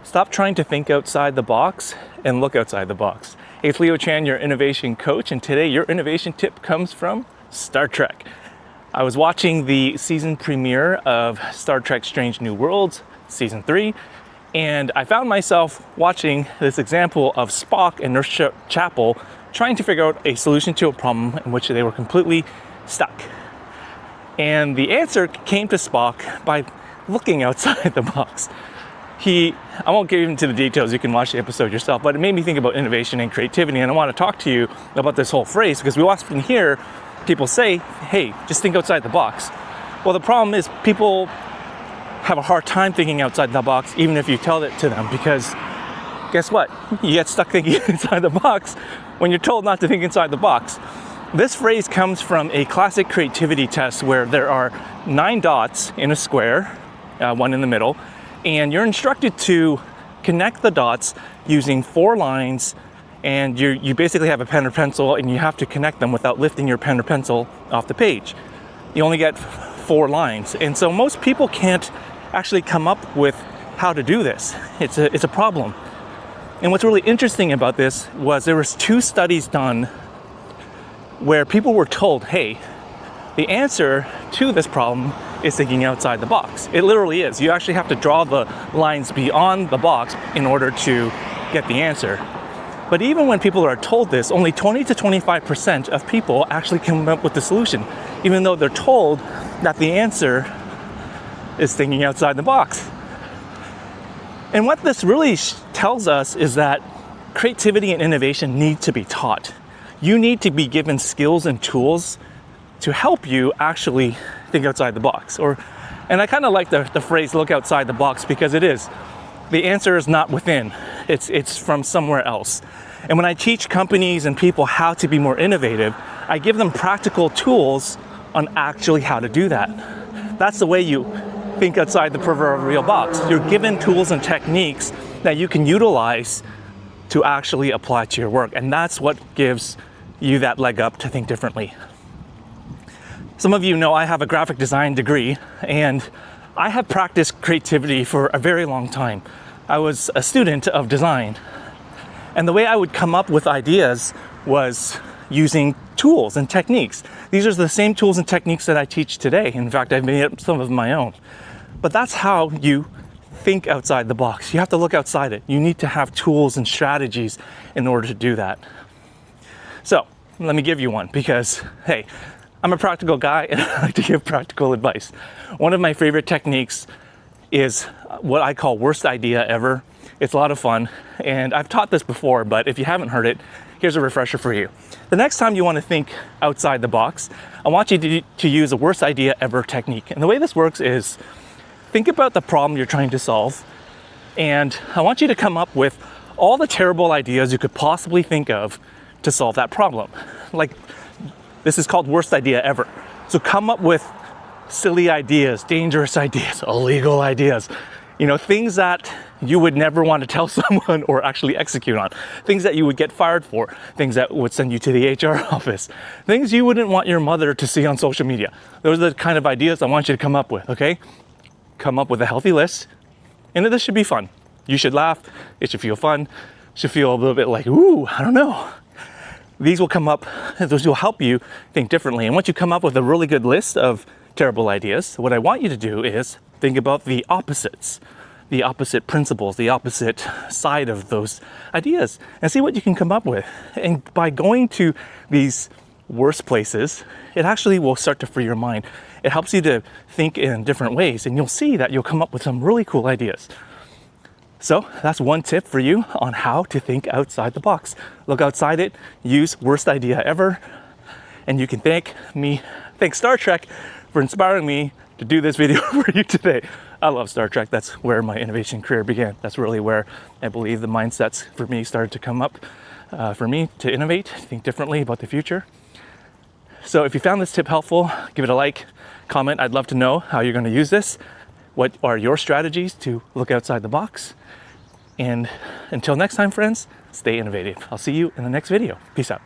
Stop trying to think outside the box and look outside the box. Hey, it's Leo Chan, your innovation coach, and today your innovation tip comes from Star Trek. I was watching the season premiere of Star Trek Strange New Worlds, season 3, and I found myself watching this example of Spock and Nurse Chapel trying to figure out a solution to a problem in which they were completely stuck. And the answer came to Spock by looking outside the box. I won't get into the details, you can watch the episode yourself, but it made me think about innovation and creativity, and I want to talk to you about this whole phrase because we often hear people say, hey, just think outside the box. Well, the problem is people have a hard time thinking outside the box even if you tell it to them, because guess what? You get stuck thinking inside the box when you're told not to think inside the box. This phrase comes from a classic creativity test where there are 9 dots in a square, one in the middle, and you're instructed to connect the dots using 4 lines, and you basically have a pen or pencil and you have to connect them without lifting your pen or pencil off the page. You only get 4 lines, and so most people can't actually come up with how to do this. It's a problem. And what's really interesting about this was there was 2 studies done where people were told, hey, the answer to this problem is thinking outside the box. It literally is. You actually have to draw the lines beyond the box in order to get the answer. But even when people are told this, only 20 to 25% of people actually come up with the solution, even though they're told that the answer is thinking outside the box. And what this really tells us is that creativity and innovation need to be taught. You need to be given skills and tools to help you actually think outside the box. And I kind of like the phrase look outside the box, because it is. The answer is not within, it's from somewhere else. And when I teach companies and people how to be more innovative, I give them practical tools on actually how to do that. That's the way you think outside the proverbial box. You're given tools and techniques that you can utilize to actually apply to your work. And that's what gives you that leg up to think differently. Some of you know I have a graphic design degree, and I have practiced creativity for a very long time. I was a student of design, and the way I would come up with ideas was using tools and techniques. These are the same tools and techniques that I teach today. In fact, I've made up some of my own. But that's how you think outside the box. You have to look outside it. You need to have tools and strategies in order to do that. So let me give you one, because, hey, I'm a practical guy and I like to give practical advice. One of my favorite techniques is what I call worst idea ever. It's a lot of fun, and I've taught this before, but if you haven't heard it, here's a refresher for you. The next time you want to think outside the box, I want you to use a worst idea ever technique. And the way this works is, think about the problem you're trying to solve, and I want you to come up with all the terrible ideas you could possibly think of to solve that problem. Like, this is called worst idea ever. So come up with silly ideas, dangerous ideas, illegal ideas, things that you would never want to tell someone or actually execute on, things that you would get fired for, things that would send you to the HR office, things you wouldn't want your mother to see on social media. Those are the kind of ideas I want you to come up with, okay? Come up with a healthy list, and this should be fun. You should laugh, it should feel fun, it should feel a little bit like, ooh, I don't know. These will come up, those will help you think differently. And once you come up with a really good list of terrible ideas, what I want you to do is think about the opposites, the opposite principles, the opposite side of those ideas, and see what you can come up with. And by going to these worst places, it actually will start to free your mind. It helps you to think in different ways, and you'll see that you'll come up with some really cool ideas. So that's one tip for you on how to think outside the box. Look outside it, use worst idea ever, and you can thank Star Trek for inspiring me to do this video for you today. I love Star Trek. That's where my innovation career began. That's really where I believe the mindsets for me started to come up for me to innovate, think differently about the future. So if you found this tip helpful, give it a like, comment. I'd love to know how you're going to use this. What are your strategies to look outside the box? And until next time, friends, stay innovative. I'll see you in the next video. Peace out.